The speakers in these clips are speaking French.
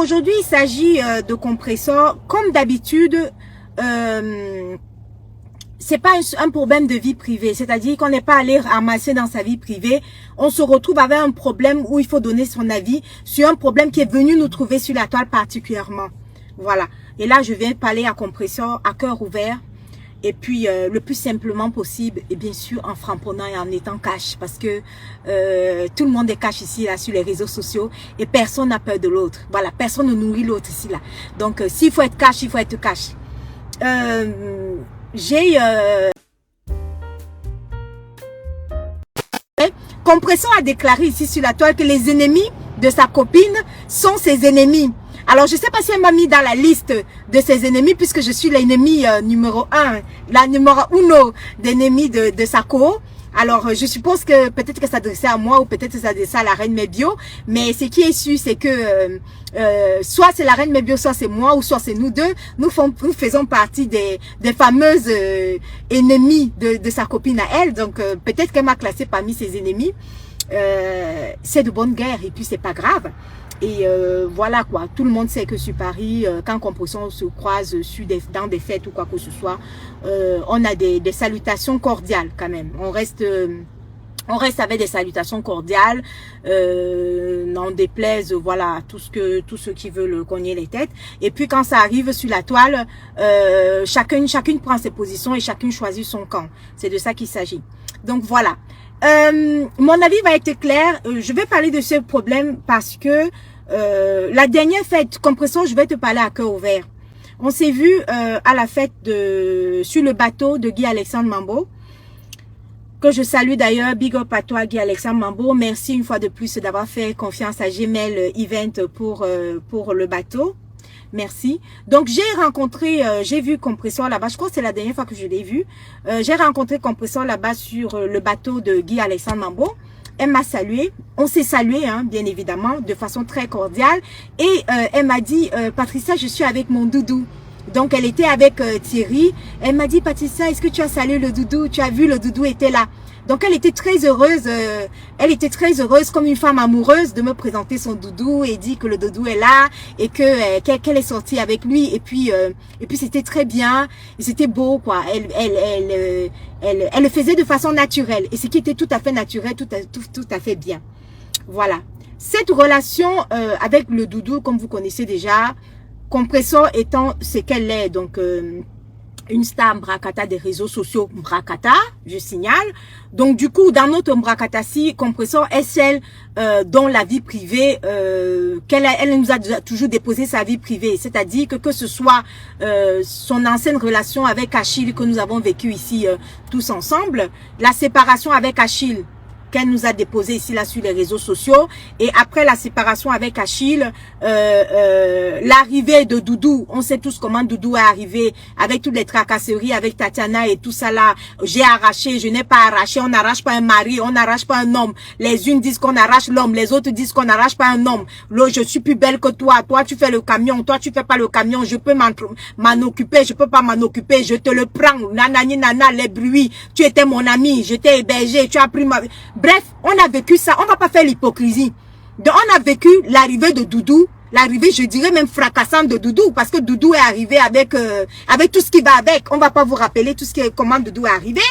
aujourd'hui, il s'agit de compresseurs. Comme d'habitude, c'est pas un problème de vie privée. C'est-à-dire qu'on n'est pas allé ramasser dans sa vie privée. On se retrouve avec un problème où il faut donner son avis sur un problème qui est venu nous trouver sur la toile particulièrement. Voilà. Et là, je viens parler à compresseur à cœur ouvert. Et puis, le plus simplement possible, et bien sûr, en frapponnant et en étant cash. Parce que tout le monde est cash ici, là, sur les réseaux sociaux. Et personne n'a peur de l'autre. Voilà, personne ne nourrit l'autre ici, là. Donc, s'il faut être cash, il faut être cash. Compresseur a déclaré ici sur la toile que les ennemis de sa copine sont ses ennemis. Alors, je ne sais pas si elle m'a mis dans la liste de ses ennemis, puisque je suis l'ennemi numéro 1, la numéro 1 d'ennemis de sa co. Alors, je suppose que peut-être que ça s'adressait à moi ou peut-être que ça s'adressait à la reine Mebio. Mais ce qui est sûr, c'est que soit c'est la reine Mebio, soit c'est moi ou soit c'est nous deux. Nous faisons partie des fameuses ennemis de sa copine à elle. Donc, peut-être qu'elle m'a classé parmi ses ennemis. C'est de bonne guerre et puis c'est pas grave. Et voilà quoi, tout le monde sait que sur Paris, quand Compression se croise dans des fêtes ou quoi que ce soit, on a des salutations cordiales quand même. On reste avec des salutations cordiales, n'en déplaise, voilà, tous ceux qui veulent cogner les têtes. Et puis quand ça arrive sur la toile, chacune prend ses positions et chacune choisit son camp. C'est de ça qu'il s'agit. Donc voilà. Mon avis va être clair. Je vais parler de ce problème parce que la dernière fête Compression, je vais te parler à cœur ouvert. On s'est vu à la fête sur le bateau de Guy Alexandre Mambo, que je salue d'ailleurs. Big up à toi Guy Alexandre Mambo. Merci une fois de plus d'avoir fait confiance à Gmail Event pour le bateau. Merci. Donc, j'ai vu Compresseur là-bas. Je crois que c'est la dernière fois que je l'ai vu. J'ai rencontré Compresseur là-bas sur le bateau de Guy Alexandre Mambo. Elle m'a salué. On s'est salué, hein, bien évidemment, de façon très cordiale. Et elle m'a dit, Patricia, je suis avec mon doudou. Donc, elle était avec Thierry. Elle m'a dit, Patricia, est-ce que tu as salué le doudou? Tu as vu, le doudou était là. Donc, elle était très heureuse. Elle était très heureuse comme une femme amoureuse de me présenter son doudou et dit que le doudou est là et que qu'elle est sortie avec lui. Et puis c'était très bien. Et c'était beau, quoi. Elle le faisait de façon naturelle. Et ce qui était tout à fait naturel, tout à fait bien. Voilà. Cette relation avec le doudou, comme vous connaissez déjà, Compresseur étant ce qu'elle est, donc une star Mbrakata des réseaux sociaux Mbrakata, je signale. Donc du coup, dans notre Mbrakata-ci, Compresseur est celle dont la vie privée, elle nous a toujours déposé sa vie privée. C'est-à-dire que ce soit son ancienne relation avec Achille que nous avons vécu ici tous ensemble, la séparation avec Achille qu'elle nous a déposé ici là sur les réseaux sociaux, et après la séparation avec Achille, l'arrivée de Doudou, on sait tous comment Doudou est arrivé avec toutes les tracasseries avec Tatiana et tout ça là. J'ai arraché, je n'ai pas arraché, on n'arrache pas un mari, on n'arrache pas un homme. Les unes disent qu'on arrache l'homme, les autres disent qu'on n'arrache pas un homme. Là, je suis plus belle que toi tu fais le camion, toi tu fais pas le camion, je peux m'en occuper, je peux pas m'en occuper, je te le prends, nanani nana, les bruits, tu étais mon ami, je t'ai hébergé, tu as pris ma... Bref, on a vécu ça, on va pas faire l'hypocrisie. Donc, on a vécu l'arrivée de Doudou, l'arrivée, je dirais même fracassante de Doudou, parce que Doudou est arrivé avec tout ce qui va avec. On va pas vous rappeler tout ce qui est, comment Doudou est arrivé,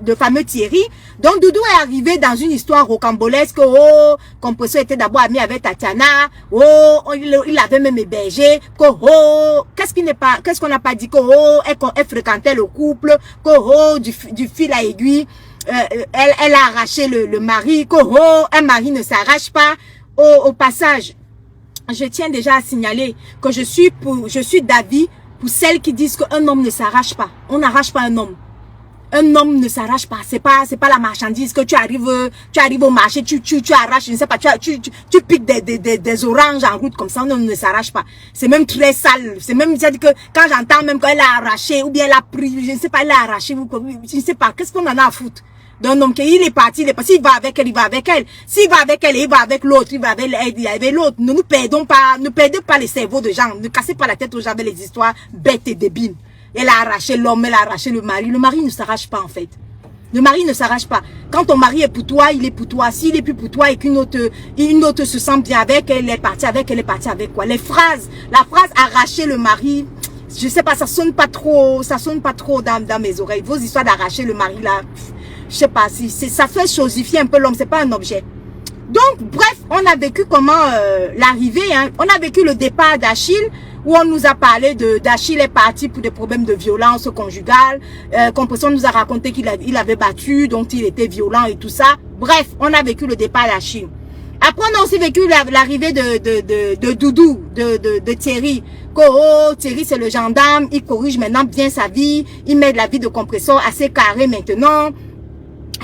de fameux Thierry. Donc, Doudou est arrivé dans une histoire rocambolesque. Oh, Compresseur était d'abord ami avec Tatiana. Oh, il avait même hébergé. Oh, qu'est-ce qu'on n'a pas dit? Oh, elle fréquentait le couple. Oh, du fil à aiguille. Elle a arraché le mari. Oh, un mari ne s'arrache pas. Oh, au passage, je tiens déjà à signaler que je suis d'avis pour celles qui disent qu'un homme ne s'arrache pas. On n'arrache pas un homme. Un homme ne s'arrache pas. C'est pas la marchandise que tu arrives au marché, tu arraches, je ne sais pas, tu piques des oranges en route comme ça. Un homme ne s'arrache pas. C'est même très sale. C'est même, c'est-à-dire que quand j'entends même qu'elle a arraché ou bien elle a pris, je ne sais pas, elle a arraché ou je ne sais pas. Qu'est-ce qu'on en a à foutre? D'un homme qui il est parti, s'il va avec elle, il va avec elle. S'il va avec elle, il va avec l'autre, il va avec l'autre. Ne perdez pas les cerveaux de gens. Ne cassez pas la tête aux gens avec les histoires bêtes et débiles. Elle a arraché l'homme, elle a arraché le mari. Le mari ne s'arrache pas en fait. Le mari ne s'arrache pas. Quand ton mari est pour toi, il est pour toi. S'il est plus pour toi et qu'une autre se sent bien avec, elle est partie avec quoi? Les phrases, la phrase arracher le mari, je sais pas, ça sonne pas trop dans mes oreilles. Vos histoires d'arracher le mari là, je sais pas, ça fait chosifier un peu l'homme, c'est pas un objet. Donc, bref, on a vécu comment l'arrivée, hein. On a vécu le départ d'Achille, où on nous a parlé d'Achille est parti pour des problèmes de violence conjugale. Compression nous a raconté qu'il avait battu, donc il était violent et tout ça. Bref, on a vécu le départ d'Achille. Après, on a aussi vécu l'arrivée de Doudou, de Thierry. Oh, Thierry, c'est le gendarme, il corrige maintenant bien sa vie, il met de la vie de compresseur assez carré maintenant.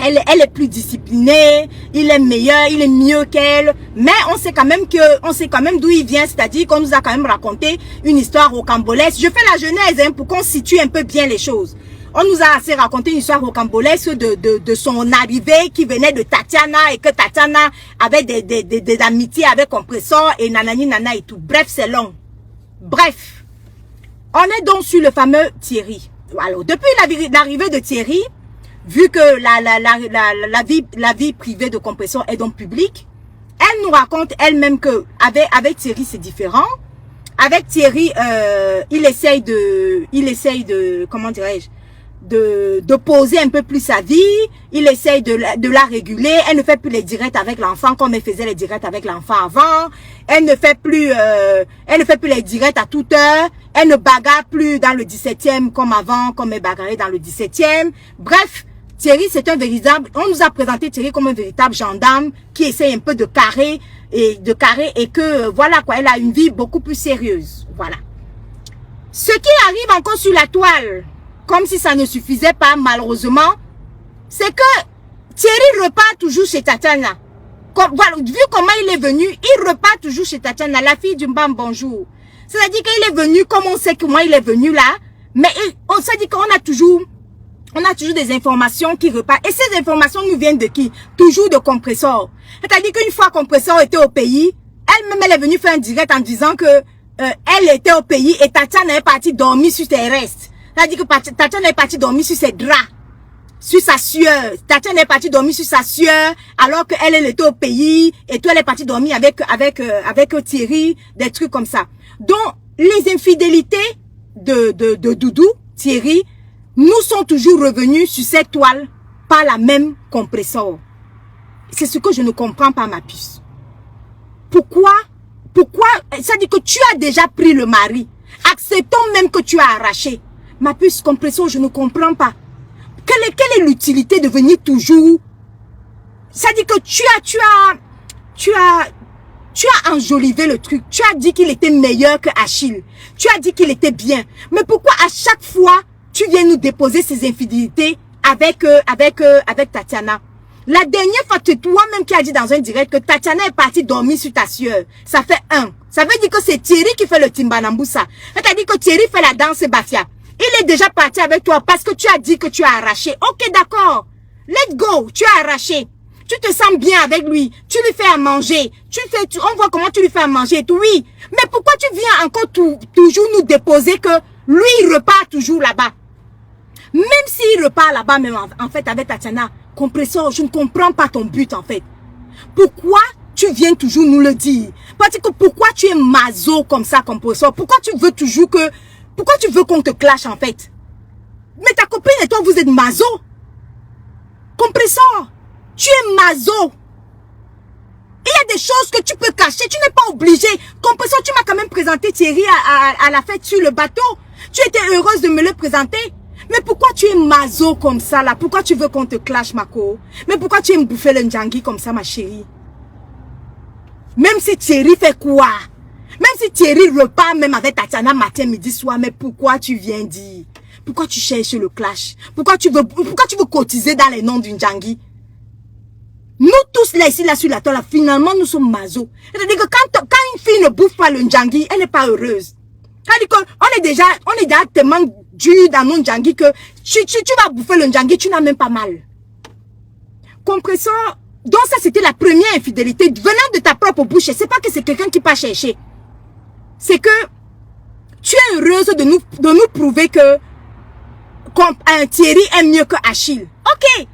Elle est plus disciplinée, il est meilleur, il est mieux qu'elle. Mais on sait quand même d'où il vient, c'est-à-dire qu'on nous a quand même raconté une histoire rocambolesque. Je fais la genèse hein, pour qu'on situe un peu bien les choses. On nous a assez raconté une histoire rocambolesque de son arrivée qui venait de Tatiana et que Tatiana avait des amitiés avec Compressor et nanani nana et tout. Bref, c'est long. Bref, on est donc sur le fameux Thierry. Alors, depuis l'arrivée de Thierry, vu que la vie privée de Compression est donc publique, elle nous raconte elle-même que avec Thierry c'est différent. Avec Thierry, il essaye de comment dirais-je, de poser un peu plus sa vie. Il essaye de la réguler. Elle ne fait plus les directs avec l'enfant comme elle faisait les directs avec l'enfant avant. Elle ne fait plus les directs à toute heure. Elle ne bagarre plus dans le 17e comme avant, comme elle bagarrait dans le 17e. Bref. Thierry, c'est un véritable, on nous a présenté Thierry comme un véritable gendarme qui essaie un peu de carrer et que, voilà quoi, elle a une vie beaucoup plus sérieuse. Voilà. Ce qui arrive encore sur la toile, comme si ça ne suffisait pas, malheureusement, c'est que Thierry repart toujours chez Tatiana. Voilà, vu comment il est venu, il repart toujours chez Tatiana, la fille du Mbam bonjour. C'est-à-dire qu'il est venu, comme on sait comment il est venu là, mais on s'est dit qu'on a toujours des informations qui repartent. Et ces informations nous viennent de qui? Toujours de Compressor. C'est-à-dire qu'une fois Compressor était au pays, elle-même elle est venue faire un direct en disant que elle était au pays et Tatiana est partie dormir sur ses restes. C'est-à-dire que Tatiana est partie dormir sur ses draps, sur sa sueur. Tatiana est partie dormir sur sa sueur alors qu'elle était au pays et toi elle est partie dormir avec Thierry, des trucs comme ça. Donc les infidélités de Doudou, Thierry, nous sont toujours revenus sur cette toile par la même Compressor. C'est ce que je ne comprends pas, ma puce. Pourquoi, ça dit que tu as déjà pris le mari. Acceptons même que tu as arraché. Ma puce, Compressor, je ne comprends pas. Quelle est l'utilité de venir toujours? Ça dit que tu as enjolivé le truc. Tu as dit qu'il était meilleur que Achille. Tu as dit qu'il était bien. Mais pourquoi à chaque fois, tu viens nous déposer ces infidélités avec Tatiana? La dernière fois, c'est toi-même qui as dit dans un direct que Tatiana est partie dormir sur ta sueur. Ça fait un. Ça veut dire que c'est Thierry qui fait le Timbanamboussa. C'est-à-dire que Thierry fait la danse Bafia. Il est déjà parti avec toi parce que tu as dit que tu as arraché. Ok, d'accord. Let's go. Tu as arraché. Tu te sens bien avec lui. Tu lui fais à manger. On voit comment tu lui fais à manger et tout. Oui. Mais pourquoi tu viens encore toujours nous déposer que lui, il repart toujours là-bas? Même s'il repart là-bas, même en fait, avec Tatiana, Compressor, je ne comprends pas ton but, en fait. Pourquoi tu viens toujours nous le dire? Parce que pourquoi tu es maso comme ça, Compressor? Pourquoi tu veux qu'on te clash, en fait? Mais ta copine et toi, vous êtes maso. Compressor, tu es maso. Il y a des choses que tu peux cacher, tu n'es pas obligé. Compressor, tu m'as quand même présenté Thierry à la fête sur le bateau. Tu étais heureuse de me le présenter. Mais pourquoi tu es maso comme ça là? Pourquoi tu veux qu'on te clash, Mako? Mais pourquoi tu aimes bouffer le Ndjangi comme ça, ma chérie? Même si Thierry fait quoi? Même si Thierry repart même avec Tatiana matin, midi, soir, mais pourquoi tu viens dire? Pourquoi tu cherches le clash? Pourquoi tu veux cotiser dans les noms du Ndjangi? Nous tous là, ici, là, sur la toile, finalement, nous sommes maso. C'est-à-dire que quand une fille ne bouffe pas le Ndjangi, elle n'est pas heureuse. C'est-à-dire qu'on est déjà tellement dur dans nos Ndjangi que tu vas bouffer le Ndjangi, tu n'as même pas mal. Compressor, donc ça c'était la première infidélité venant de ta propre bouche. C'est pas que c'est quelqu'un qui pas cherché. C'est que tu es heureuse de nous prouver que Thierry est mieux que Achille. Ok,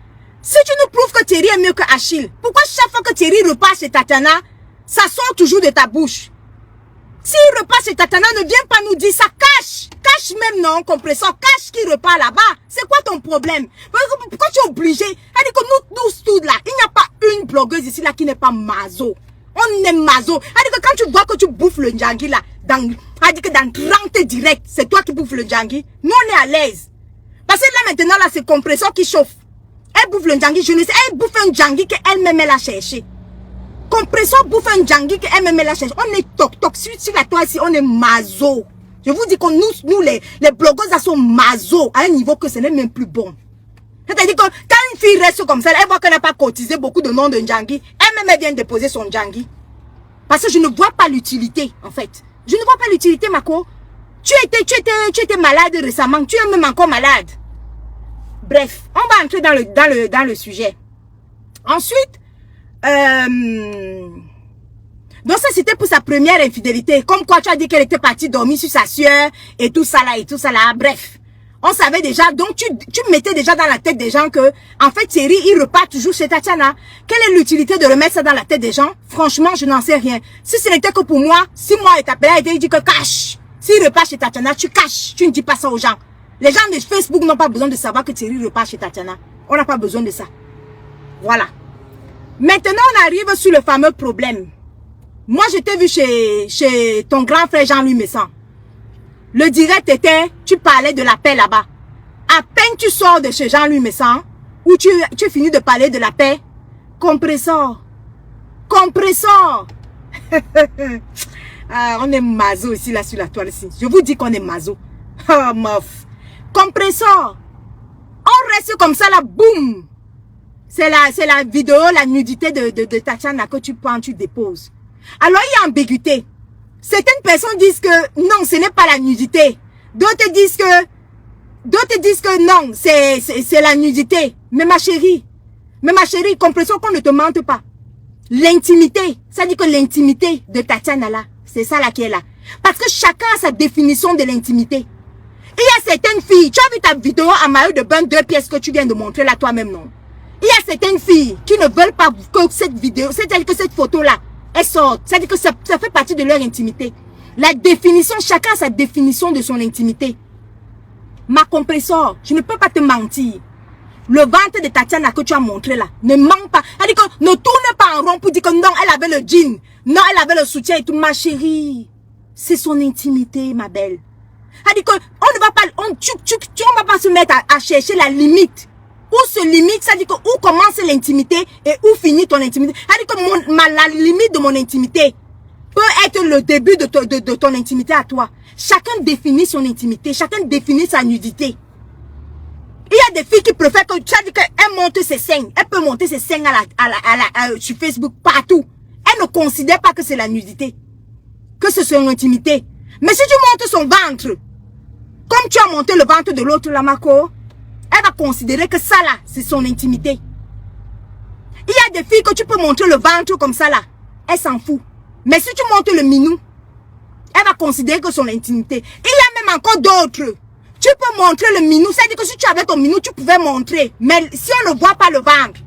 Si tu nous prouves que Thierry est mieux que Achille, pourquoi chaque fois que Thierry repasse chez Tatiana, ça sort toujours de ta bouche? S'il repasse chez Tatiana, ne viens pas nous dire ça, cache. Cache même, non, compresseur, cache qu'il repart là-bas. C'est quoi ton problème? Pourquoi tu es obligé? Elle dit que nous tous là, il n'y a pas une blogueuse ici là qui n'est pas mazo. On est mazo. Elle dit que quand tu vois que tu bouffes le Ndjangi là, elle dit que dans 30 directs, c'est toi qui bouffes le Ndjangi. Nous, on est à l'aise. Parce que là maintenant, là, c'est compresseur qui chauffe. Elle bouffe le Ndjangi, je ne sais, elle bouffe un Ndjangi qu'elle-même elle a cherché. Compresseur bouffe un Ndjangi qu'elle-même elle a cherché. On est toc-toc. Sur la toile ici, on est mazo. Je vous dis que nous les blogueuses, elles sont mazo à un niveau que ce n'est même plus bon. C'est-à-dire que quand une fille reste comme ça, elle voit qu'elle n'a pas cotisé beaucoup de noms de Ndjangi. Elle-même, elle vient déposer son Ndjangi. Parce que je ne vois pas l'utilité, en fait. Je ne vois pas l'utilité, Mako. Tu étais malade récemment. Tu es même encore malade. Bref, on va entrer dans le sujet. Ensuite, donc ça c'était pour sa première infidélité. Comme quoi tu as dit qu'elle était partie dormir sur sa soeur et tout ça là. Bref, on savait déjà. Donc tu mettais déjà dans la tête des gens que en fait Thierry il repart toujours chez Tatiana. Quelle est l'utilité de remettre ça dans la tête des gens? Franchement, je n'en sais rien. Si ce n'était que pour moi, si moi et ta père il dit que cache. S'il repart chez Tatiana, tu caches. Tu ne dis pas ça aux gens. Les gens de Facebook n'ont pas besoin de savoir que Thierry repart chez Tatiana. On n'a pas besoin de ça. Voilà. Maintenant, on arrive sur le fameux problème. Moi, je t'ai vu chez ton grand frère Jean-Louis Messan. Le direct était, tu parlais de la paix là-bas. À peine tu sors de chez Jean-Louis Messan, où tu finis de parler de la paix. Compresseur. Compresseur. Ah, on est mazo ici, là, sur la toile ici. Je vous dis qu'on est mazo. Oh, meuf. Compresseur. On reste comme ça, là, boum. C'est la vidéo, la nudité de Tatiana que tu prends, tu déposes. Alors, il y a ambiguïté. Certaines personnes disent que non, ce n'est pas la nudité. D'autres disent que non, c'est la nudité. Mais ma chérie, comprenons qu'on ne te mente pas. L'intimité, ça dit que l'intimité de Tatiana là, c'est ça là qui est là. Parce que chacun a sa définition de l'intimité. Il y a certaines filles, tu as vu ta vidéo en maillot de bain 2 pièces que tu viens de montrer là toi-même, non? Il y a certaines filles qui ne veulent pas que cette vidéo, c'est-à-dire que cette photo-là, elle sorte. C'est-à-dire que ça fait partie de leur intimité. La définition, chacun a sa définition de son intimité. Ma compresseur, je ne peux pas te mentir. Le ventre de Tatiana que tu as montré là, ne ment pas. Elle dit que ne tourne pas en rond pour dire que non, elle avait le jean. Non, elle avait le soutien et tout. Ma chérie, c'est son intimité, ma belle. Elle dit que on ne va pas, on va pas se mettre à chercher la limite. Où se limite, ça dit que où commence l'intimité et où finit ton intimité. Elle dit que la limite de mon intimité peut être le début de ton intimité à toi. Chacun définit son intimité, chacun définit sa nudité. Il y a des filles qui préfèrent que tu as dit qu'elle monte ses seins. Elle peut monter ses seins sur Facebook partout. Elle ne considère pas que c'est la nudité, que c'est son intimité. Mais si tu montes son ventre, comme tu as monté le ventre de l'autre là, Marco, elle va considérer que ça là, c'est son intimité. Il y a des filles que tu peux montrer le ventre comme ça là, elle s'en fout. Mais si tu montes le minou, elle va considérer que c'est son intimité. Il y a même encore d'autres. Tu peux montrer le minou, c'est-à-dire que si tu avais ton minou, tu pouvais montrer. Mais si on ne voit pas le ventre,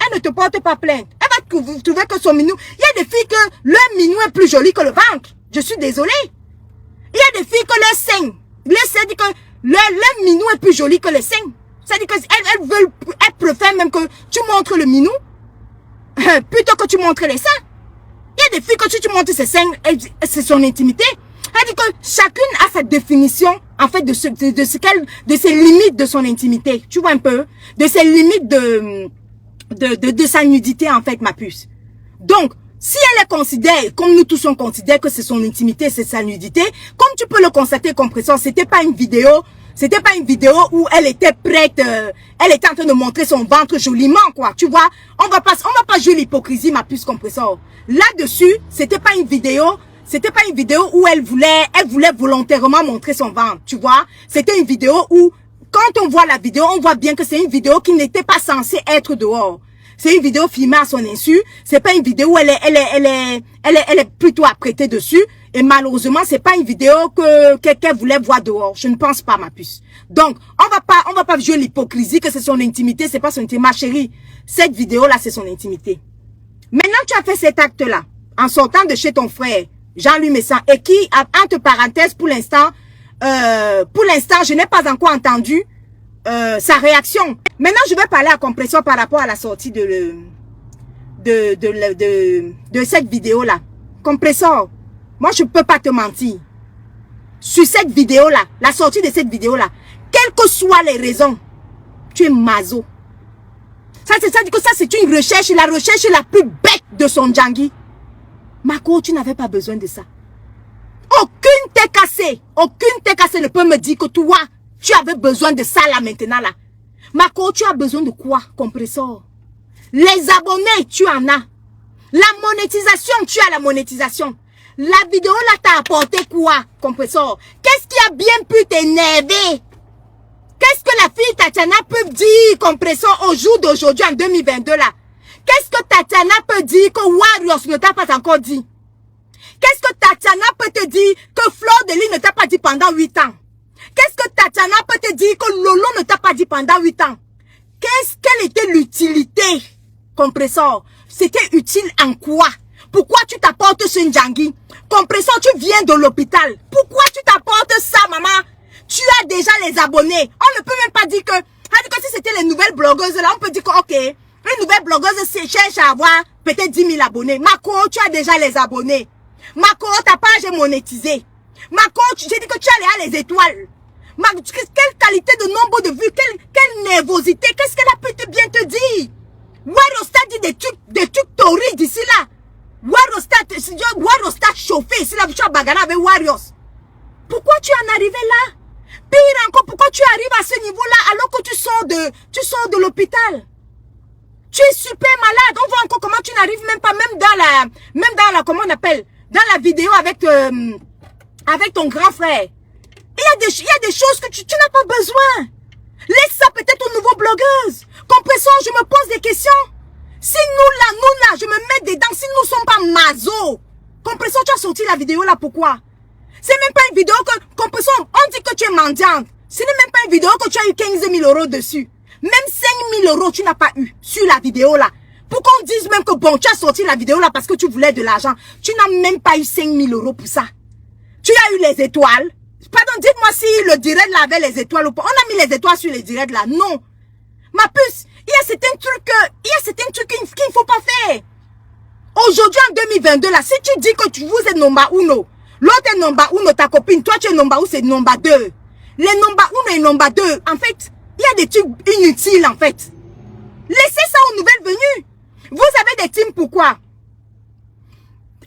elle ne te porte pas plainte. Elle va trouver que son minou, il y a des filles que leur minou est plus joli que le ventre. Je suis désolée. Il y a des filles que leur sein, c'est-à-dire que leur minou est plus joli que le sein. C'est-à-dire qu'elles préfèrent même que tu montres le minou plutôt que tu montres les seins. Il y a des filles que si tu montres ses seins, c'est son intimité. Elle dit que chacune a sa définition, en fait, de ses limites de son intimité. Tu vois un peu? De ses limites de sa nudité, en fait, ma puce. Donc, si elle considère, comme nous tous on considère que c'est son intimité, c'est sa nudité, comme tu peux le constater, compresseur, c'était pas une vidéo où elle était prête, elle était en train de montrer son ventre joliment, quoi. Tu vois, on va pas jouer l'hypocrisie, ma puce compresseur. Là-dessus, c'était pas une vidéo où elle voulait volontairement montrer son ventre, tu vois. C'était une vidéo où, quand on voit la vidéo, on voit bien que c'est une vidéo qui n'était pas censée être dehors. C'est une vidéo filmée à son insu. C'est pas une vidéo où elle est plutôt apprêtée dessus. Et malheureusement, c'est pas une vidéo que quelqu'un voulait voir dehors. Je ne pense pas, ma puce. Donc, on va pas jouer l'hypocrisie que c'est son intimité, c'est pas son intimité. Ma chérie, cette vidéo-là, c'est son intimité. Maintenant, tu as fait cet acte-là, en sortant de chez ton frère, Jean-Louis Messan, et qui, entre parenthèses, pour l'instant, je n'ai pas encore entendu sa réaction. Maintenant, je vais parler à Compression par rapport à la sortie de cette vidéo-là. Compressor, moi, je ne peux pas te mentir. Sur cette vidéo-là, la sortie de cette vidéo-là, quelles que soient les raisons, tu es maso. Ça, c'est-à-dire que ça, c'est une recherche, la recherche la plus bête de son Djangui. Marco, tu n'avais pas besoin de ça. Aucune tête cassée ne peut me dire que toi, tu avais besoin de ça là maintenant là. Marco, tu as besoin de quoi, Compressor? Les abonnés, tu en as. La monétisation, tu as la monétisation. La vidéo là t'a apporté quoi, Compressor? Qu'est-ce qui a bien pu t'énerver? Qu'est-ce que la fille Tatiana peut dire, Compressor, au jour d'aujourd'hui, en 2022 là? Qu'est-ce que Tatiana peut dire que Warriors ne t'a pas encore dit? Qu'est-ce que Tatiana peut te dire que Fleur de Lys ne t'a pas dit pendant 8 ans? Qu'est-ce que Tatiana peut te dire que Lolo ne t'a pas dit pendant 8 ans? Quelle était l'utilité, Compressor? C'était utile en quoi? Pourquoi tu t'apportes ce Djangui? Compressor, tu viens de l'hôpital. Pourquoi tu t'apportes ça, maman? Tu as déjà les abonnés. On ne peut même pas dire que si c'était les nouvelles blogueuses, là, on peut dire que, ok, une nouvelle blogueuse cherche à avoir peut-être 10 000 abonnés. Marco, tu as déjà les abonnés. Marco, ta page est monétisée. Marco, j'ai dit que tu as les étoiles. Marco, quelle qualité de nombre de vues, quelle nervosité, qu'est-ce qu'elle a pu te bien te dire? Warostat dit des trucs torrides ici là. Warostat chauffé ici là, tu as bagarré avec Warriors. Pourquoi tu en es arrivé là? Pire encore, pourquoi tu arrives à ce niveau-là alors que tu sors de l'hôpital? Tu es super malade. On voit encore comment tu n'arrives même pas, même dans la, comment on appelle, dans la vidéo avec ton grand frère. Il y a des choses que tu n'as pas besoin. Laisse ça peut-être aux nouveaux blogueuses. Compressor, je me pose des questions. Si nous là, je me mets dedans, si nous ne sommes pas maso. Compressor, tu as sorti la vidéo là, pourquoi? C'est même pas une vidéo que, Compressor, on dit que tu es mendiante. Ce n'est même pas une vidéo que tu as eu 15 000 € dessus. Même 5 000 € tu n'as pas eu sur la vidéo là. Pour qu'on dise même que bon, tu as sorti la vidéo là parce que tu voulais de l'argent. Tu n'as même pas eu 5 000 € pour ça. Tu as eu les étoiles. Pardon, dites-moi si le direct là avait les étoiles ou pas. On a mis les étoiles sur les directs là. Non. Ma puce, il y a certains trucs qu'il ne faut pas faire. Aujourd'hui en 2022 là, si tu dis que vous êtes number uno, l'autre est number uno, ta copine, toi tu es number uno, c'est number 2. Les number uno et number 2, en fait, il y a des trucs inutiles en fait. Laissez ça aux nouvelles venues. Vous avez des teams pourquoi?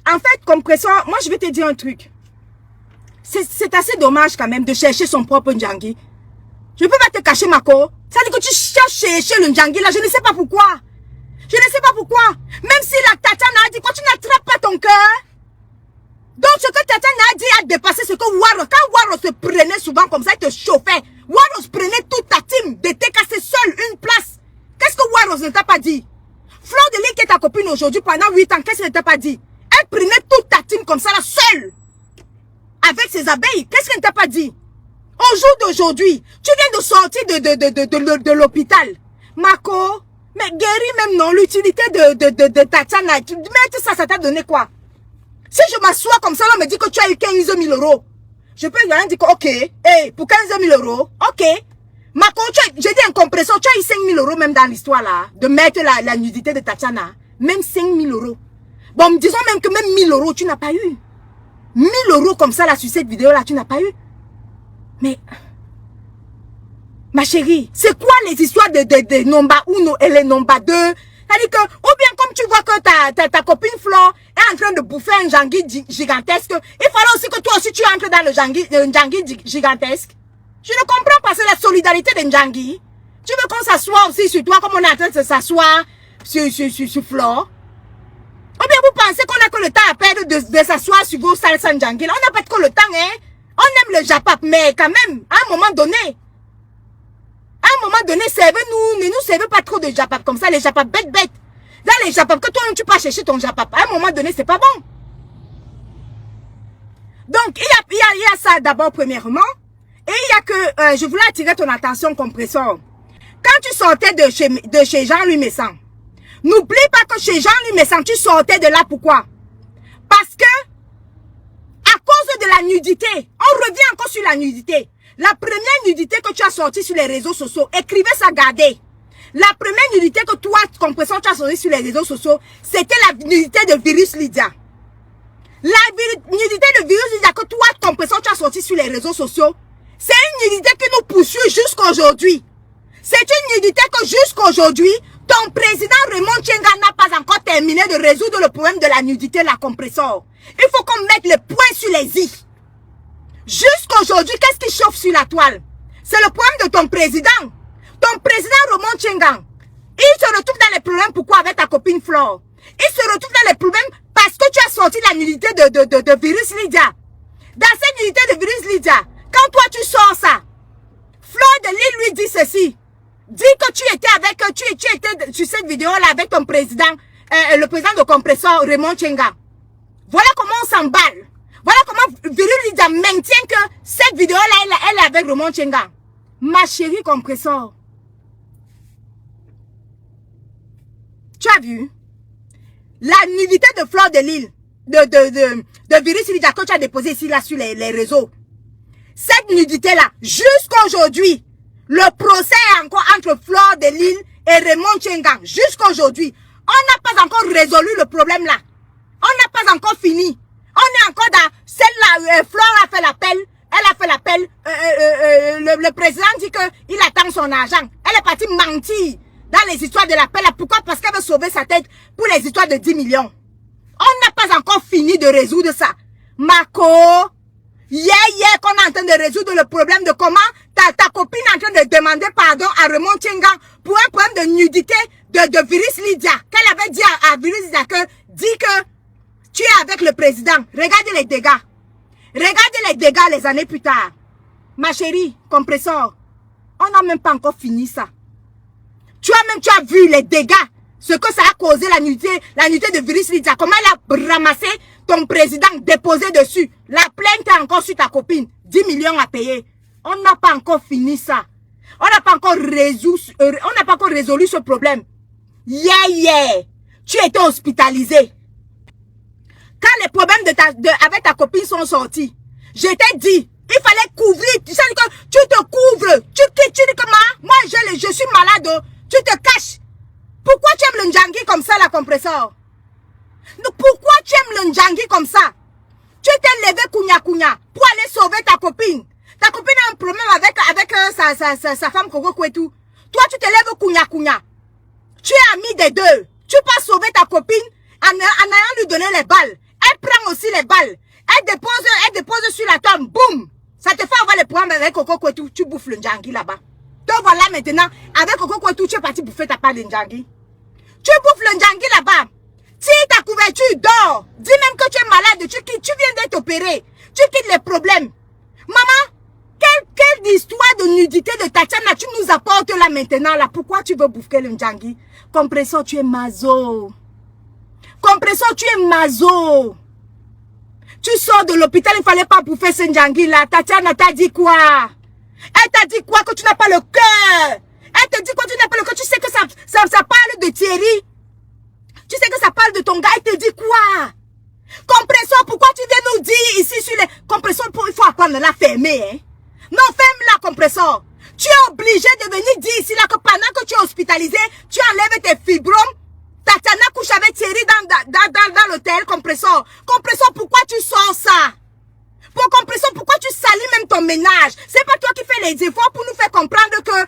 En fait, Compressor, moi je vais te dire un truc. C'est assez dommage quand même de chercher son propre Djangui. Je ne peux pas te cacher ma co. Ça dit que tu cherches le Djangui là, je ne sais pas pourquoi. Je ne sais pas pourquoi. Même si la Tatiana a dit quoi, tu n'attrapes pas ton cœur. Donc ce que Tatiana a dit a dépassé ce que Waros. Quand Waros se prenait souvent comme ça, il te chauffait. Waros prenait toute ta team de te casser seul une place. Qu'est-ce que Waros ne t'a pas dit? Fleur de Lys qui est ta copine aujourd'hui pendant 8 ans, qu'est-ce qu'elle ne t'a pas dit? Elle prenait toute ta team comme ça là, seule. Avec ses abeilles, qu'est-ce qu'elle ne t'a pas dit? Au jour d'aujourd'hui, tu viens de sortir de l'hôpital. Marco, mais guéris même non, l'utilité de Tatiana, mais ça t'a donné quoi? Si je m'assois comme ça, on me dit que tu as eu 15 000 €. Je peux rien dire que, ok, hey, pour 15 000 €, ok. Marco, j'ai dit un Compressor, tu as eu 5 000 € même dans l'histoire là, de mettre la nudité de Tatiana. Même 5 000 €. Bon, disons même que même 1 000 € tu n'as pas eu. 1 000 € comme ça là sur cette vidéo là, tu n'as pas eu. Mais, ma chérie, c'est quoi les histoires de number 1 et les number 2? C'est-à-dire que, ou bien comme tu vois que ta copine Flore est en train de bouffer un Djangui gigantesque, il fallait aussi que toi aussi tu entres dans le Djangui gigantesque. Je ne comprends pas, c'est la solidarité d'un Djangui. Tu veux qu'on s'assoie aussi sur toi comme on est en train de s'asseoir sur Flore? Ou bien vous pensez qu'on n'a que le temps à perdre de s'asseoir sur vos salles sans Djangui? On n'a pas que le temps, hein? On aime le Japap, mais quand même, à un moment donné, servez-nous, ne nous servez pas trop de Japap comme ça, les Japap bêtes. Là, les Japap, que toi, tu peux chercher ton Japap. À un moment donné, c'est pas bon. Donc, il y a ça d'abord, premièrement. Et il y a que, je voulais attirer ton attention, compresseur. Quand tu sortais de chez Jean-Louis Messan, n'oublie pas que chez Jean-Louis Messan, tu sortais de là, pourquoi? Parce que, à cause de la nudité, on revient encore sur la nudité. La première nudité que tu as sortie sur les réseaux sociaux, écrivez ça, gardez. La première nudité que toi, compresseur, tu as sortie sur les réseaux sociaux, c'était la nudité de Virus Lydia. La nudité de Virus Lydia que toi, compresseur, tu as sortie sur les réseaux sociaux, c'est une nudité qui nous poursuit jusqu'à aujourd'hui. C'est une nudité que jusqu'à aujourd'hui, ton président Raymond Tchenga n'a pas encore terminé de résoudre le problème de la nudité, la compresseur. Il faut qu'on mette le point sur les i. Jusqu'à aujourd'hui, qu'est-ce qui chauffe sur la toile? C'est le problème de ton président. Ton président Raymond Tchenga, il se retrouve dans les problèmes, pourquoi, avec ta copine Flore? Il se retrouve dans les problèmes parce que tu as sorti la nudité de Virus Lydia. Dans cette nudité de Virus Lydia, quand toi tu sors ça, Flore de Lille lui dit ceci. Dis que tu étais avec, tu étais sur cette vidéo-là avec ton président, le président de compresseur Raymond Tchenga. Voilà comment on s'emballe. Voilà comment Virus Lydia maintient que cette vidéo-là, elle est avec Raymond Tchenga. Ma chérie compresseur. Tu as vu? La nudité de Flore de Lille, de Virus Lydia que tu as déposé ici, là, sur les réseaux. Cette nudité-là, jusqu'à aujourd'hui, le procès est encore entre Flore de Lille et Raymond Tchenga. Jusqu'à aujourd'hui, on n'a pas encore résolu le problème là. On n'a pas encore fini. On est encore dans celle-là. Flore a fait l'appel. Elle a fait l'appel. Le président dit qu'il attend son argent. Elle est partie mentir dans les histoires de l'appel. Pourquoi? Parce qu'elle veut sauver sa tête pour les histoires de 10 millions. On n'a pas encore fini de résoudre ça. Marco, hier qu'on est en train de résoudre le problème de comment ta copine est en train de demander pardon à Raymond Tchenga pour un problème de nudité de Virus Lydia. Qu'elle avait dit à Virus Lydia que tu es avec le président. Regardez les dégâts. Regardez les dégâts les années plus tard. Ma chérie, compresseur, on n'a même pas encore fini ça. Tu as vu les dégâts, ce que ça a causé la nudité de Virus Lydia. Comment elle a ramassé ton président, déposé dessus. La plainte est encore sur ta copine. 10 millions à payer. On n'a pas encore fini ça. On n'a pas encore résolu ce problème. Hier, tu étais hospitalisé. Quand les problèmes avec ta copine sont sortis, je t'ai dit, il fallait couvrir. Tu sais que tu te couvres. Tu dis que moi je suis malade. Tu te caches. Pourquoi tu aimes le Ndjangi comme ça, la compresseur? Pourquoi tu aimes le Ndjangi comme ça? Tu t'es levé kounya pour aller sauver ta copine. Ta copine a un problème avec sa femme Coco Kwetu. Toi, tu te lèves kounya. Tu es ami des deux. Tu peux sauver ta copine en allant lui donner les balles. Elle prend aussi les balles. Elle dépose sur la tombe. Boum. Ça te fait avoir le problème avec Coco Kwetu. Tu bouffes le Ndjangi là-bas. Donc voilà maintenant, avec Coco Kwetu, tu es parti bouffer ta part de Ndjangi. Tu bouffes le Ndjangi là-bas. Tire ta couverture, dors. Dis même que tu es malade, tu viens d'être opéré. Tu quittes les problèmes. Maman, quelle histoire de nudité de Tatiana tu nous apportes là maintenant là? Pourquoi tu veux bouffer le Ndjangi? Compresseur, tu es mazo. Compresseur, tu es mazo. Tu sors de l'hôpital, il ne fallait pas bouffer ce Ndjangi là. Tatiana t'a dit quoi? Elle t'a dit quoi? Que tu n'as pas le cœur. Elle te dit que tu n'as pas le cœur. Tu sais que ça parle de Thierry. Tu sais que ça parle de ton gars. Elle te dit quoi? Compresseur, pourquoi tu viens nous dire ici sur les... Compresseur, il faut apprendre à la fermer. Hein? Non, ferme-la, compresseur. Tu es obligé de venir dire ici là que pendant que tu es hospitalisé, tu enlèves tes fibromes. Tatiana couche avec Thierry dans l'hôtel, compresseur. Compresseur, pourquoi tu sors ça? Pour compresseur, pourquoi tu salis même ton ménage? C'est pas toi qui fais les efforts pour nous faire comprendre que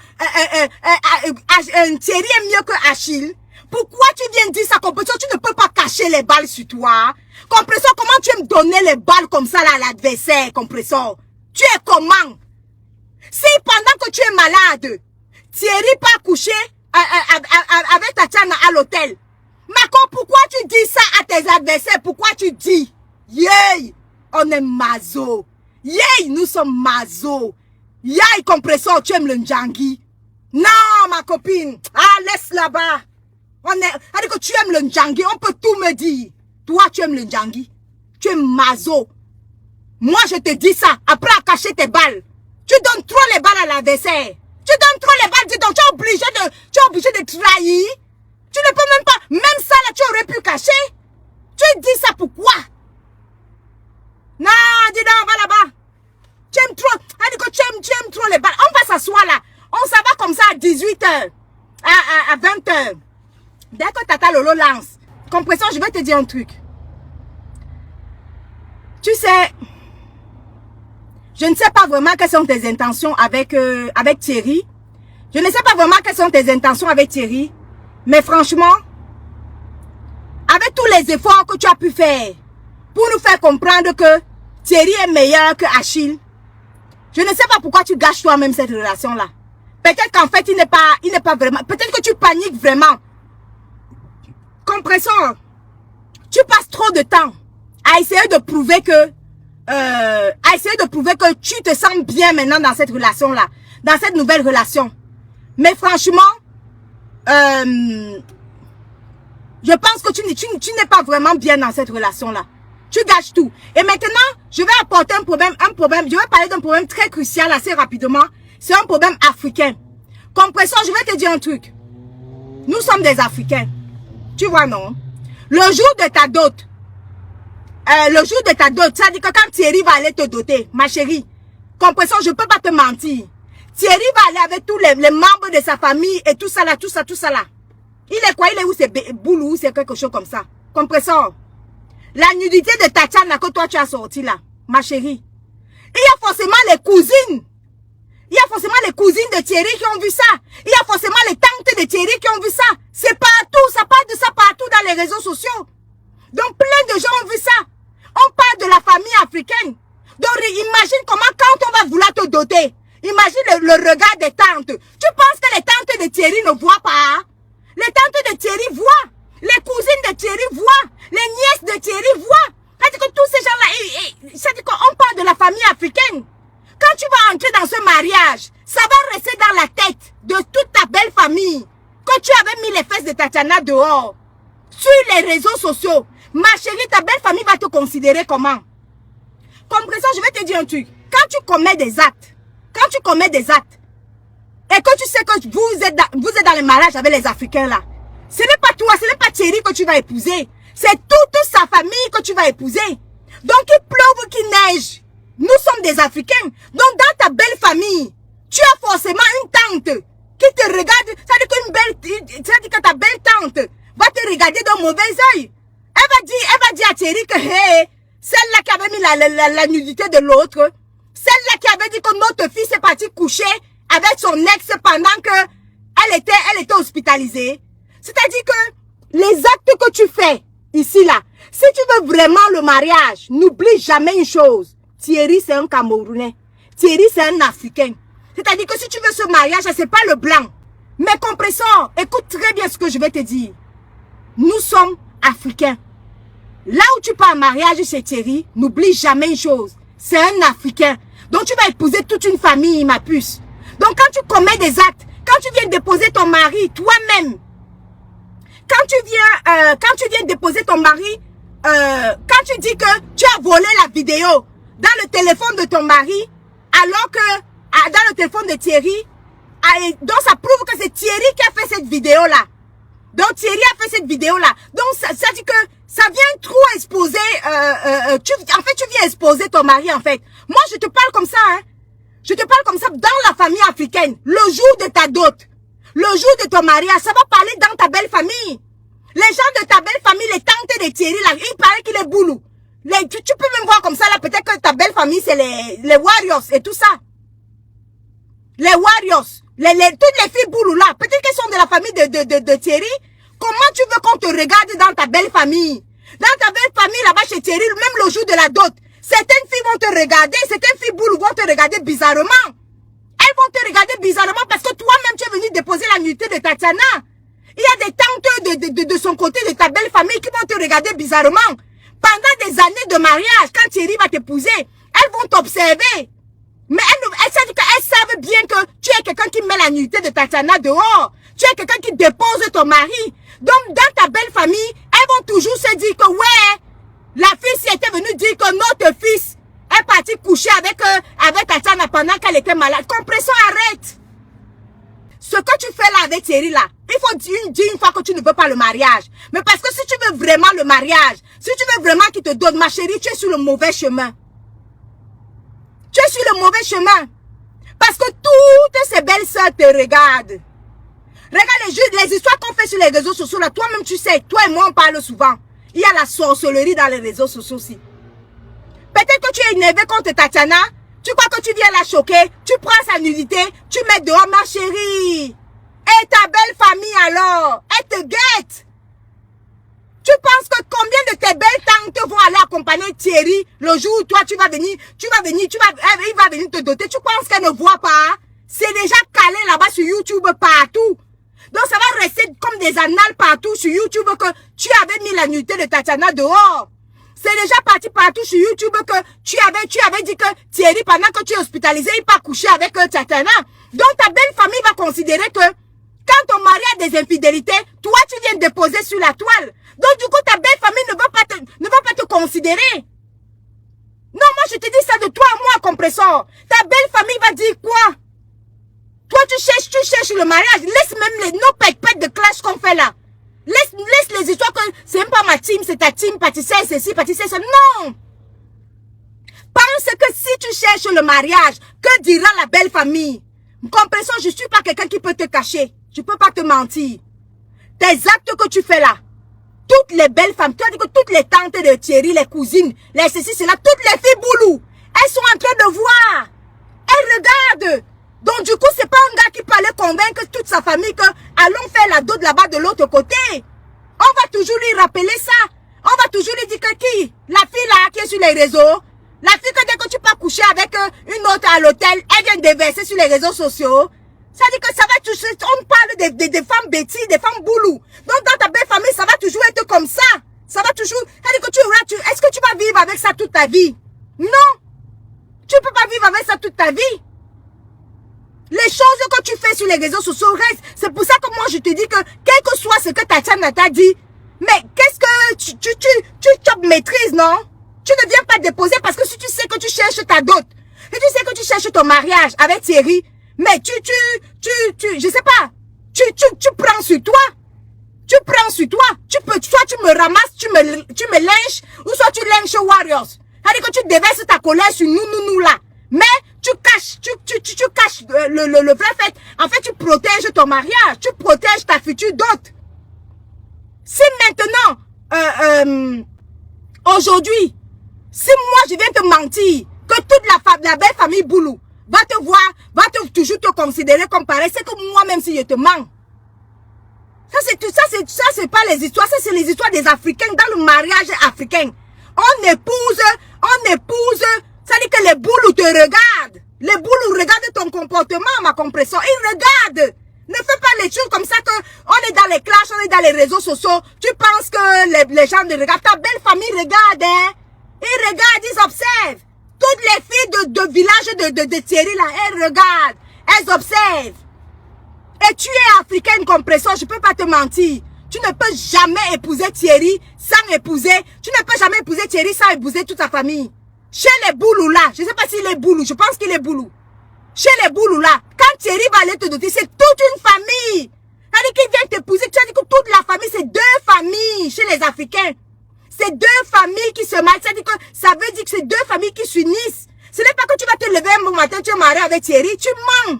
Thierry est mieux que Achille. Pourquoi tu viens dire ça, compresseur? Tu ne peux pas cacher les balles sur toi. Compresseur, comment tu aimes donner les balles comme ça là, à l'adversaire, compresseur? Tu es comment? Si pendant que tu es malade, Thierry pas couché avec Tatiana à l'hôtel. Marco, pourquoi tu dis ça à tes adversaires? Pourquoi tu dis? Yeah, on est mazo. Yeah, nous sommes mazo. Yeah, compresseur, tu aimes le Ndjangi. Non, ma copine. Ah, laisse là-bas. Alors que tu aimes le Ndjangi, on peut tout me dire. Toi, tu aimes le Ndjangi. Tu es mazo. Moi, je te dis ça. Après à cacher tes balles. Tu donnes trop les balles à l'adversaire. Tu donnes trop les balles. Donc, tu es obligé de trahir. Tu ne peux même pas. Même ça, là, tu aurais pu cacher. Tu dis ça pourquoi? Non, dis donc, va là-bas. Tu aimes trop. Tu aimes trop les balles. On va s'asseoir là. On s'en va comme ça à 18h. À 20h. Dès que Tata Lolo lance. Compression, je vais te dire un truc. Tu sais, je ne sais pas vraiment quelles sont tes intentions avec Thierry. Je ne sais pas vraiment quelles sont tes intentions avec Thierry. Mais franchement, avec tous les efforts que tu as pu faire pour nous faire comprendre que Thierry est meilleur que Achille, je ne sais pas pourquoi tu gâches toi-même cette relation-là. Peut-être qu'en fait, il n'est pas vraiment... Peut-être que tu paniques vraiment. Compresseur, tu passes trop de temps à essayer de prouver que tu te sens bien maintenant dans cette relation-là, dans cette nouvelle relation. Mais franchement, je pense que tu n'es pas vraiment bien dans cette relation-là. Tu gâches tout. Et maintenant, je vais apporter un problème, je vais parler d'un problème très crucial assez rapidement. C'est un problème africain. Compression, je vais te dire un truc. Nous sommes des Africains. Tu vois, non? Le jour de ta dot, ça dit que quand Thierry va aller te doter, ma chérie, Compression, je ne peux pas te mentir. Thierry va aller avec tous les membres de sa famille et tout ça là. Il est quoi? Il est où? C'est boulou, c'est quelque chose comme ça. Compression. La nudité de Tatiana que toi tu as sorti là, ma chérie. Il y a forcément les cousines. Il y a forcément les cousines de Thierry qui ont vu ça. Il y a forcément les tantes de Thierry qui ont vu ça. C'est partout, ça parle de ça partout dans les réseaux sociaux. Donc plein de gens ont vu ça. On parle de la famille africaine. Donc imagine comment quand on va vouloir te doter. Imagine le regard des tantes. Tu penses que les tantes de Thierry ne voient pas? Les tantes de Thierry voient. Les cousines de Thierry voient. Les nièces de Thierry voient. C'est-à-dire que tous ces gens-là, c'est-à-dire qu'on parle de la famille africaine. Quand tu vas entrer dans ce mariage, ça va rester dans la tête de toute ta belle famille que tu avais mis les fesses de Tatiana dehors. Sur les réseaux sociaux. Ma chérie, ta belle famille va te considérer comment? Compression, je vais te dire un truc. Quand tu commets des actes, et que tu sais que vous êtes dans le mariage avec les Africains là, ce n'est pas toi, ce n'est pas Thierry que tu vas épouser. C'est toute sa famille que tu vas épouser. Donc il pleuve, qu'il neige. Nous sommes des Africains. Donc dans ta belle famille, tu as forcément une tante qui te regarde. Ça dit que ta belle tante va te regarder d'un mauvais œil. Elle va dire à Thierry que hey, celle-là qui avait mis la nudité de l'autre, celle-là qui avait dit que notre fille est partie coucher avec son ex pendant que elle était hospitalisée. C'est-à-dire que les actes que tu fais ici là, si tu veux vraiment le mariage, n'oublie jamais une chose. Thierry c'est un Camerounais. Thierry c'est un Africain. C'est-à-dire que si tu veux ce mariage, c'est pas le blanc. Mais compresseur, écoute très bien ce que je vais te dire. Nous sommes Africains. Là où tu pars en mariage chez Thierry, n'oublie jamais une chose. C'est un Africain. Donc tu vas épouser toute une famille, ma puce. Donc quand tu commets des actes, quand tu viens déposer ton mari, toi-même, quand tu viens déposer ton mari, quand tu dis que tu as volé la vidéo dans le téléphone de ton mari, alors que dans le téléphone de Thierry, donc ça prouve que c'est Thierry qui a fait cette vidéo-là. Donc Thierry a fait cette vidéo-là. Donc ça dit que ça vient trop exposer, en fait tu viens exposer ton mari en fait. Moi je te parle comme ça, hein. Je te parle comme ça dans la famille africaine. Le jour de ta dot, le jour de ton mariage, ça va parler dans ta belle famille. Les gens de ta belle famille, les tantes de Thierry là, il paraît qu'il est boulou. Tu peux même voir comme ça là, peut-être que ta belle famille c'est les Warriors et tout ça. Les Warriors, toutes les filles boulou là, peut-être qu'elles sont de la famille de Thierry. Comment tu veux qu'on te regarde dans ta belle famille? Dans ta belle famille là-bas chez Thierry, même le jour de la dot, certaines filles vont te regarder, certaines filles boulou vont te regarder bizarrement. Elles vont te regarder bizarrement parce que toi-même tu es venu déposer la nudité de Tatiana. Il y a des tantes de son côté, de ta belle famille qui vont te regarder bizarrement. Pendant des années de mariage, quand Thierry va t'épouser, elles vont t'observer. Mais elles savent bien que tu es quelqu'un qui met la nudité de Tatiana dehors. Tu es quelqu'un qui dépose ton mari. Donc, dans ta belle famille, elles vont toujours se dire que, ouais, la fille, si elle était venue dire que notre fils est parti coucher avec Tatiana pendant qu'elle était malade. Compression, arrête. Ce que tu fais là avec Thierry là, il faut dire une fois que tu ne veux pas le mariage. Mais parce que si tu veux vraiment le mariage, si tu veux vraiment qu'il te donne, ma chérie, tu es sur le mauvais chemin. Tu es sur le mauvais chemin. Parce que toutes ces belles sœurs te regardent. Regarde les histoires qu'on fait sur les réseaux sociaux là, toi-même tu sais, toi et moi on parle souvent. Il y a la sorcellerie dans les réseaux sociaux aussi. Peut-être que tu es énervé contre Tatiana. Tu crois que tu viens la choquer, tu prends sa nudité, tu mets dehors ma chérie. Et ta belle famille alors, elle te guette. Tu penses que combien de tes belles tantes vont aller accompagner Thierry le jour où toi tu vas venir, il va venir te doter. Tu penses qu'elle ne voit pas? C'est déjà calé là-bas sur YouTube partout. Donc ça va rester comme des annales partout sur YouTube que tu avais mis la nudité de Tatiana dehors. C'est déjà parti partout sur YouTube que tu avais dit que Thierry, pendant que tu es hospitalisé, il part coucher avec Tatiana. Donc ta belle famille va considérer que quand ton mari a des infidélités, toi tu viens déposer sur la toile. Donc du coup ta belle famille ne va pas te considérer. Non, moi je te dis ça de toi à moi, compresseur. Ta belle famille va dire quoi? Toi tu cherches le mariage. Laisse même nos pètes de clash qu'on fait là. Laisse les histoires que c'est même pas ma team, c'est ta team, pâtissier, ceci, pâtissier, ça. Non! Pense que si tu cherches le mariage, que dira la belle famille? Comprenez, je suis pas quelqu'un qui peut te cacher. Je peux pas te mentir. Tes actes que tu fais là, toutes les belles femmes, tu as dit que toutes les tantes de Thierry, les cousines, les ceci, cela, toutes les filles boulou, elles sont en train de voir. Elles regardent. Donc du coup, c'est pas un gars qui peut aller convaincre toute sa famille que allons faire la dot là-bas de l'autre côté. On va toujours lui rappeler ça. On va toujours lui dire que qui? La fille là qui est sur les réseaux. La fille que dès que tu peux coucher avec une autre à l'hôtel, elle vient déverser sur les réseaux sociaux. Ça dit que ça va toujours, on parle des femmes bêtises, des femmes boulou. Donc dans ta belle famille, ça va toujours être comme ça. Ça va toujours, ça dit que est-ce que tu vas vivre avec ça toute ta vie? Non. Tu peux pas vivre avec ça toute ta vie. Les choses que tu fais sur les réseaux sociaux restent. C'est pour ça que moi je te dis que, quel que soit ce que Tatiana t'a dit, mais qu'est-ce que tu maîtrises, non? Tu ne viens pas déposer parce que si tu sais que tu cherches ta dot, et tu sais que tu cherches ton mariage avec Thierry, mais je sais pas, tu prends sur toi. Tu prends sur toi. Soit tu me ramasses, tu me lynches, ou soit tu lynches Warriors. C'est-à-dire que tu déverses ta colère sur nous là. Mais tu caches le vrai fait. En fait, tu protèges ton mariage. Tu protèges ta future dot. Si maintenant, aujourd'hui, si moi je viens te mentir, que toute la belle famille Boulou va te voir, toujours te considérer comme pareil, c'est que moi-même si je te mens. Ça c'est pas les histoires, ça c'est les histoires des Africains dans le mariage africain. On épouse, ça dit que les boulous te regardent. Les boulous regardent ton comportement, ma compression. Ils regardent. Ne fais pas les choses comme ça que on est dans les clashs, on est dans les réseaux sociaux. Tu penses que les gens te regardent. Ta belle famille regarde, hein. Ils regardent, ils observent. Toutes les filles de village de Thierry là, elles regardent. Elles observent. Et tu es africaine compression, je peux pas te mentir. Tu ne peux jamais épouser Thierry sans épouser. Tu ne peux jamais épouser Thierry sans épouser toute sa famille. Chez les boulous là, je ne sais pas s'il est boulou, je pense qu'il est boulou. Chez les boulous là, quand Thierry va aller te doter, c'est toute une famille. C'est-à-dire qu'il vient t'épouser, tu as dit que toute la famille, c'est deux familles chez les Africains. C'est deux familles qui se marient. Ça veut dire que c'est deux familles qui s'unissent. Ce n'est pas que tu vas te lever un bon matin, tu es marié avec Thierry, tu mens.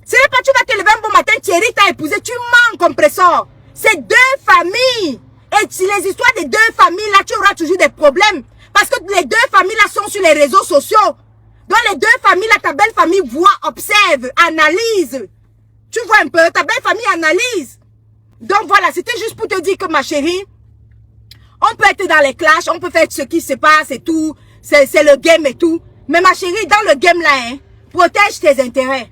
Ce n'est pas que tu vas te lever un bon matin, Thierry t'a épousé, tu mens, compresseur. C'est deux familles. Et si les histoires des deux familles là, tu auras toujours des problèmes. Parce que les deux familles là sont sur les réseaux sociaux. Dans les deux familles là, ta belle famille voit, observe, analyse. Tu vois un peu, ta belle famille analyse. Donc voilà, c'était juste pour te dire que ma chérie, on peut être dans les clashs, on peut faire ce qui se passe et tout. C'est le game et tout. Mais ma chérie, dans le game là, hein, protège tes intérêts.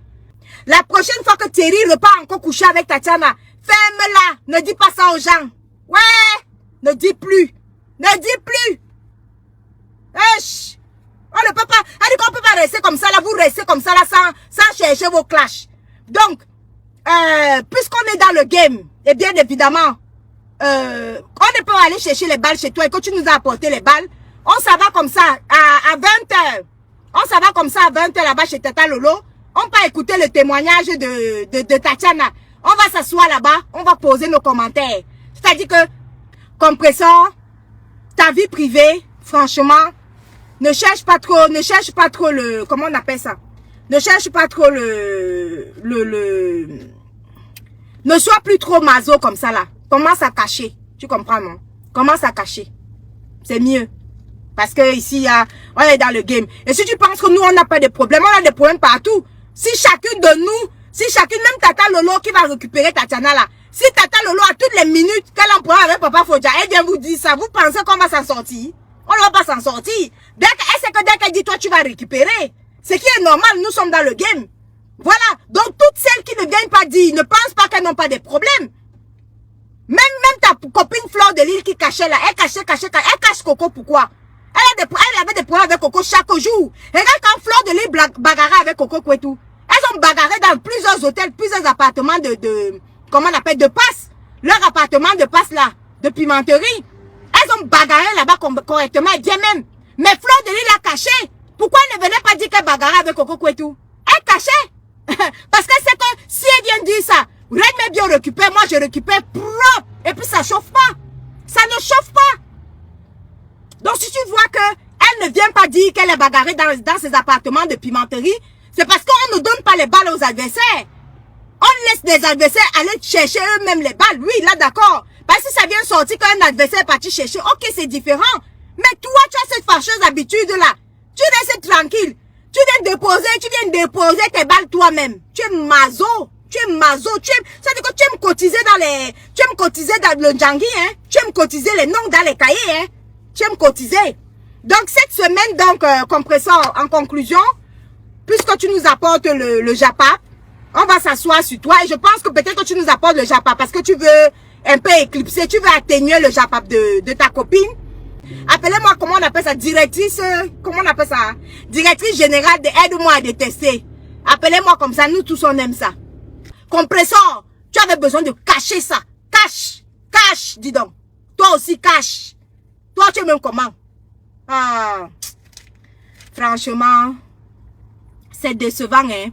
La prochaine fois que Thierry repart encore coucher avec Tatiana, ferme-la. Ne dis pas ça aux gens. Ouais, ne dis plus. Ne dis plus. On ne peut pas, on ne peut pas rester comme ça là, vous restez comme ça là sans chercher vos clashs. Donc, puisqu'on est dans le game, et bien évidemment, on ne peut aller chercher les balles chez toi et que tu nous as apporté les balles, On s'en va comme ça à 20h. On s'en va comme ça à 20h là-bas chez Tata Lolo. On va écouter le témoignage de Tatiana. On va s'asseoir là-bas, on va poser nos commentaires. C'est-à-dire que, compresseur, ta vie privée, franchement, ne cherche pas trop le, comment on appelle ça? Ne cherche pas trop ne sois plus trop maso comme ça là. Commence à cacher. Tu comprends, non? Commence à cacher. C'est mieux. Parce que ici, on est dans le game. Et si tu penses que nous, on n'a pas de problèmes, on a des problèmes partout. Si chacune de nous, même Tata Lolo qui va récupérer Tatiana là, si Tata Lolo a toutes les minutes qu'elle en prend avec Papa Fodja, elle vient vous dire ça, vous pensez qu'on va s'en sortir? On ne va pas s'en sortir. Dès qu'elle dit, toi, tu vas récupérer. Ce qui est normal, nous sommes dans le game. Voilà. Donc, toutes celles qui ne viennent pas dire, ne pensent pas qu'elles n'ont pas de problèmes. Même ta copine Fleur de Lille qui cachait là, elle cache Coco, pourquoi? Elle avait des problèmes avec Coco chaque jour. Regarde quand Fleur de Lille bagarrait avec Coco Kwetou. Elles ont bagarré dans plusieurs hôtels, plusieurs appartements comment on appelle, de passe. Leur appartement de passe là, de Pimenterie. Elles ont bagarré là-bas correctement, et bien même. Mais Fleur de Lille a caché. Pourquoi elle ne venait pas dire qu'elle bagarrait avec Coco Kwetou? Elle cachait. Parce qu'elle sait que si elle vient dire ça, Red bien récupère, moi je récupère pro. Et puis ça chauffe pas. Ça ne chauffe pas. Donc si tu vois que elle ne vient pas dire qu'elle est bagarrée dans ses appartements de Pimenterie, c'est parce qu'on ne donne pas les balles aux adversaires. On laisse les adversaires aller chercher eux-mêmes les balles. Oui, là d'accord. Parce que ça vient sortir quand un adversaire est parti chercher. Ok, c'est différent. Mais toi, tu as cette fâcheuse habitude-là. Tu restes tranquille. Tu viens déposer tes balles toi-même. Tu es mazo. Ça veut dire que tu aimes cotiser dans le Djangui, hein. Tu aimes cotiser les noms dans les cahiers, hein. Tu aimes cotiser. Donc, cette semaine, compresseur, en conclusion, puisque tu nous apportes le JAPAP, on va s'asseoir sur toi et je pense que peut-être que tu nous apportes le JAPAP parce que tu veux un peu éclipser, tu veux atténuer le JAPAP de ta copine. Appelez-moi, comment on appelle ça, directrice, comment on appelle ça, directrice générale de Aide-moi à détester. Appelez-moi comme ça, nous tous on aime ça. Compresseur, tu avais besoin de cacher ça. Cache, dis donc. Toi aussi cache. Toi tu es même comment? Ah, franchement, c'est décevant, hein.